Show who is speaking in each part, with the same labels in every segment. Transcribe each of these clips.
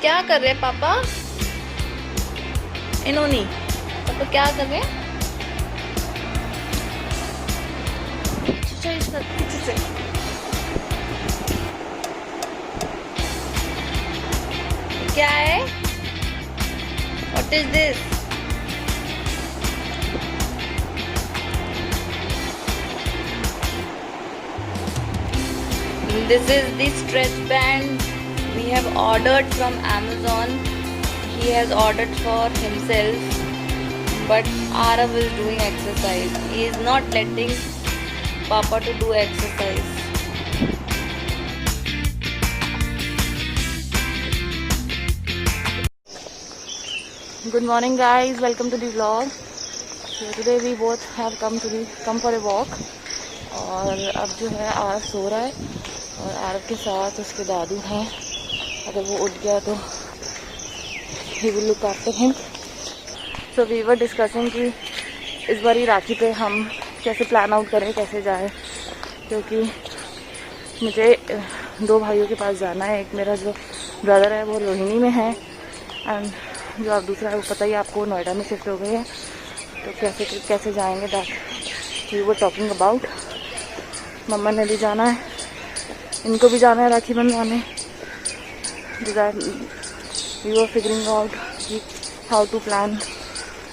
Speaker 1: क्या कर रहे हैं पापा? इन्होंने पापा क्या कर रहे हैं? क्या है? What is this? This is the stretch band we have ordered from Amazon. He has ordered for himself, but Arav is doing exercise. He is not letting Papa to do exercise. Good morning guys, welcome to the vlog. So today we both have come for a walk. और अब जो है आरव सो रहा है और आरव के साथ उसके दादू हैं. अगर वो उठ गया तो he will look after him. So we were discussing कि इस बारी राखी पे हम कैसे प्लान आउट करें, कैसे जाए, क्योंकि मुझे 2 भाइयों के पास जाना है. एक मेरा जो ब्रदर है वो रोहिणी में है एंड जो आप दूसरा है वो पता ही आपको नोएडा में शिफ्ट हो गए हैं. तो कैसे जाएंगे that we were talking about. मम्मा ने भी जाना है, इनको भी जाना है राखी बंधवाने. We were figuring out how to plan.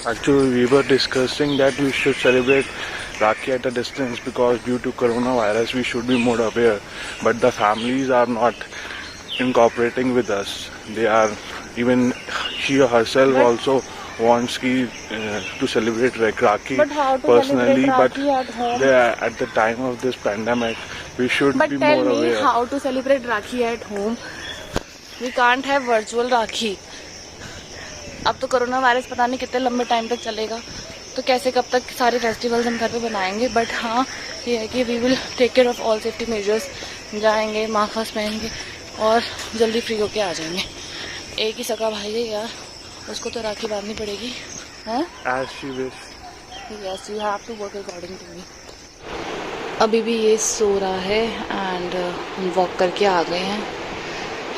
Speaker 2: Actually, we were discussing that we should celebrate Rakhi at a distance because due to coronavirus we should be more aware. But the families are not incorporating with us. They are, even she herself also wants to celebrate Rakhi personally. But at the time of this pandemic, we should be more aware. But tell me
Speaker 1: how to celebrate Rakhi at home. We can't have virtual Rakhi. अब तो corona virus पता नहीं कितने लंबे time तक चलेगा, तो कैसे कब तक सारे फेस्टिवल्स हम घर पे बनाएंगे. बट हाँ ये है कि we will take care of all safety measures. जाएंगे मास्क पहन के और जल्दी फ्री होके आ जाएंगे. एक ही सगा भाई है यार, उसको तो राखी बांधनी पड़ेगी. हाँ
Speaker 2: As she wish.
Speaker 1: Yes, you have to work according to me. अभी भी ये सो रहा है एंड हम वॉक करके आ गए हैं.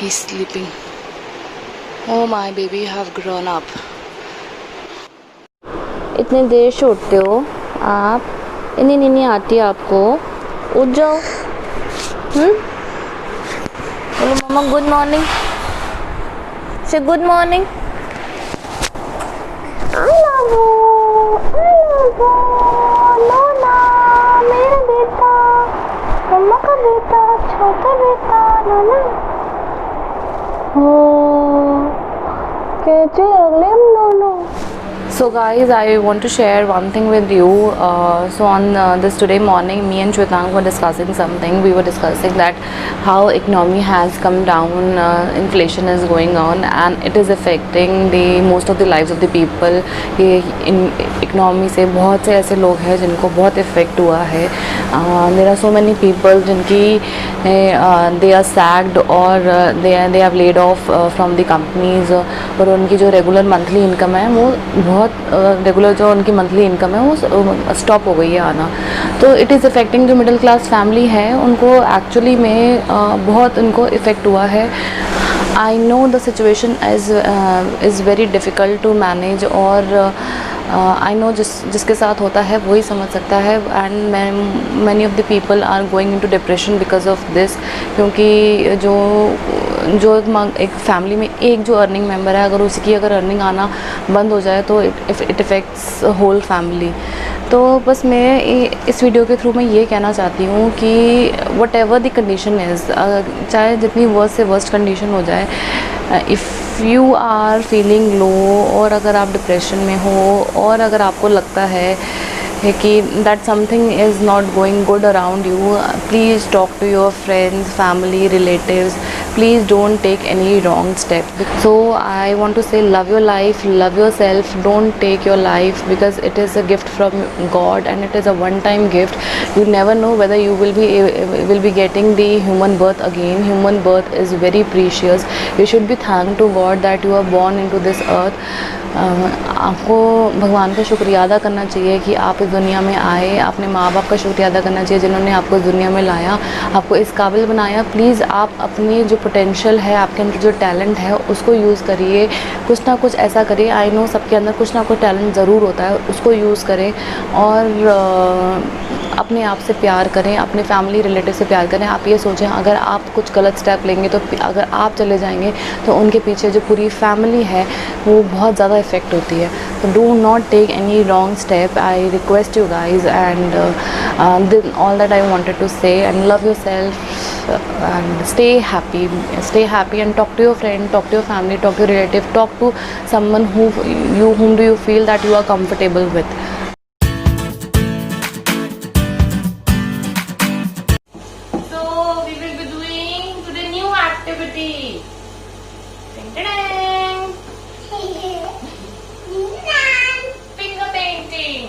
Speaker 1: He is sleeping. Oh my baby, you have grown up. इतने देर से उठते हो आप? इतनी नींद नहीं आती आपको? उठ जाओ. बोलो मम्मा गुड मॉर्निंग. से good morning. I love you. नोना मेरा बेटा, मम्मा का बेटा, छोटा बेटा नोना. So guys, I want to share one thing with you. So on this today morning, me and Shwetang were discussing something. We were discussing that how economy has come down, inflation is going on, and it is affecting the most of the lives of the people. In economy से बहुत से ऐसे लोग हैं जिनको बहुत effect हुआ है. There are so many people जिनकी they are sacked or they have laid off from the companies, और उनकी जो रेगुलर मंथली इनकम है वो बहुत रेगुलर जो उनकी मंथली इनकम है वो स्टॉप हो गई है आना. तो इट इज़ इफ़ेक्टिंग जो मिडिल क्लास फैमिली है उनको एक्चुअली में बहुत उनको इफ़ेक्ट हुआ है. I know the situation is very difficult to manage, और आई नो जिसके साथ होता है वही समझ सकता है. And many of the people are going into depression because of this, क्योंकि जो एक फैमिली में एक जो अर्निंग मेंबर है, अगर उसकी अर्निंग आना बंद हो जाए तो इट इफ़ेक्ट्स होल फैमिली. तो बस मैं इस वीडियो के थ्रू मैं ये कहना चाहती हूँ कि whatever the condition is, चाहे जितनी वर्स्ट से वर्स्ट कंडीशन हो जाए, if you are feeling low, और अगर आप डिप्रेशन में हो, और अगर आपको लगता है कि that something is not going good around you, please talk to your friends, family, relatives. Please don't take any wrong step. So I want to say, love your life, love yourself. Don't take your life because it is a gift from God and it is a one-time gift. You never know whether you will be getting the human birth again. Human birth is very precious. You should be thankful to God that you are born into this earth. आपको भगवान का शुक्रिया अदा करना चाहिए कि आप इस दुनिया में आए. अपने माँ बाप का शुक्रिया अदा करना चाहिए जिन्होंने आपको इस दुनिया में लाया, आपको इस काबिल बनाया. प्लीज़ आप अपनी जो पोटेंशियल है, आपके अंदर जो टैलेंट है उसको यूज़ करिए, कुछ ना कुछ ऐसा करिए। आई नो सबके अंदर कुछ ना कुछ टैलेंट ज़रूर होता है, उसको यूज़ करें और अपने आप से प्यार करें, अपने फैमिली रिलेटिव से प्यार करें। आप ये सोचें अगर आप कुछ गलत स्टेप लेंगे तो अगर आप चले जाएंगे तो उनके पीछे जो पूरी फैमिली है वो बहुत ज़्यादा इफ़ेक्ट होती है। तो do not take any wrong step, I request you guys, and all that I wanted to say, and love yourself and stay happy and talk to your friend, talk to your family, talk to your relative, talk to someone whom do you feel that you are comfortable with. So we will be doing today new activity. Ding, ding, ding. Finger painting.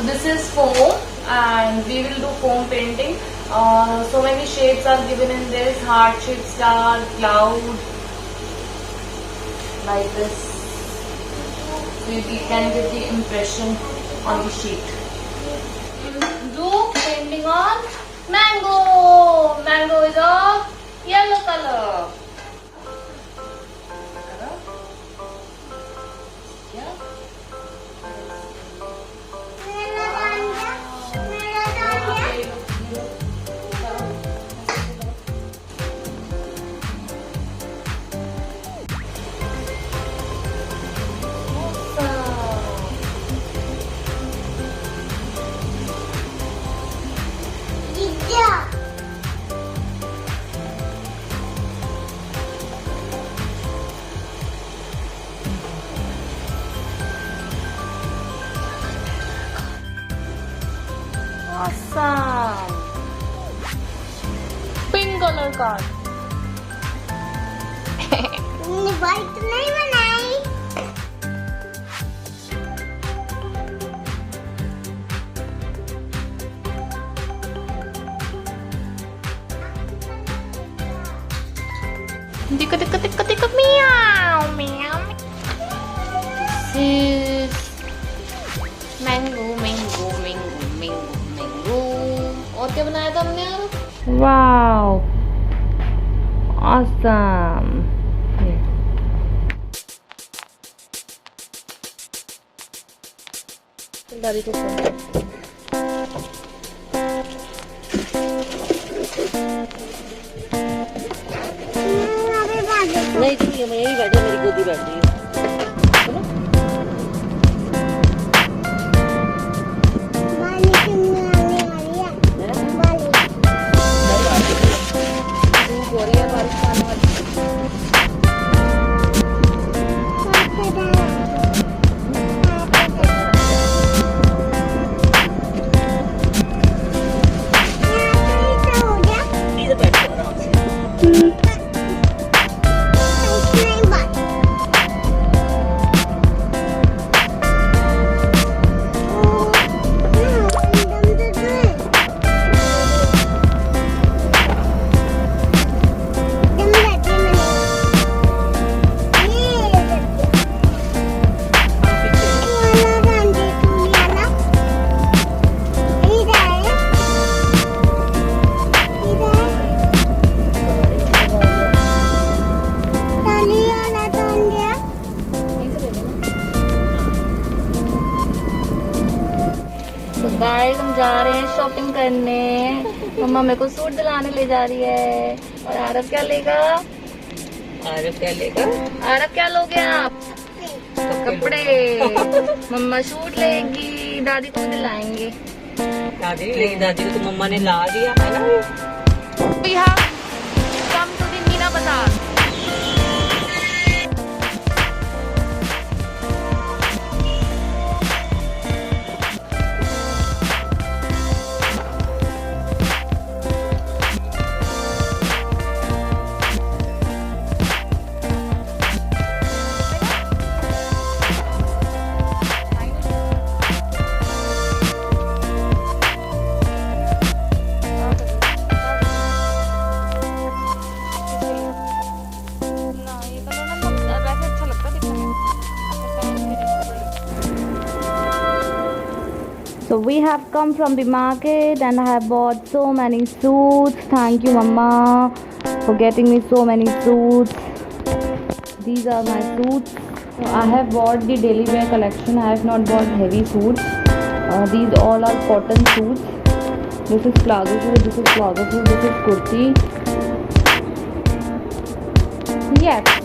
Speaker 1: This is foam and we will do foam painting. So many shapes are given in this: heart shape, star, cloud, like this. We can get the impression on the sheet. Do painting on mango. Mango is of yellow color. Awesome. Pink color card.
Speaker 3: White नहीं बनाई।
Speaker 1: Tika tika tika tika meow meow. This is mango mango mango mango mango. और क्या बनाया था हमने यार? Wow, awesome. दादी को
Speaker 4: नहीं ठीक है, मैं यही बैठी, मेरी गोदी बैठ रही है।
Speaker 1: गाइस हम जा रहे हैं शॉपिंग करने। मम्मा मेरे को सूट दिलाने ले जा रही है। और आरब क्या लेगा?
Speaker 4: आरब क्या लेगा?
Speaker 1: आरब क्या लोगे आप? कपड़े। मम्मा सूट लेगी, दादी को दिलाएंगे।
Speaker 4: दादी लेकिन दादी को तो मम्मा ने ला दिया है ना।
Speaker 1: We have come to the Meena Bazaar. So we have come from the market and I have bought so many suits. Thank you, Mama, for getting me so many suits. These are my suits. So I have bought the daily wear collection. I have not bought heavy suits. These all are cotton suits. This is plazo suit. This is plazo suit. This is kurti. Yes.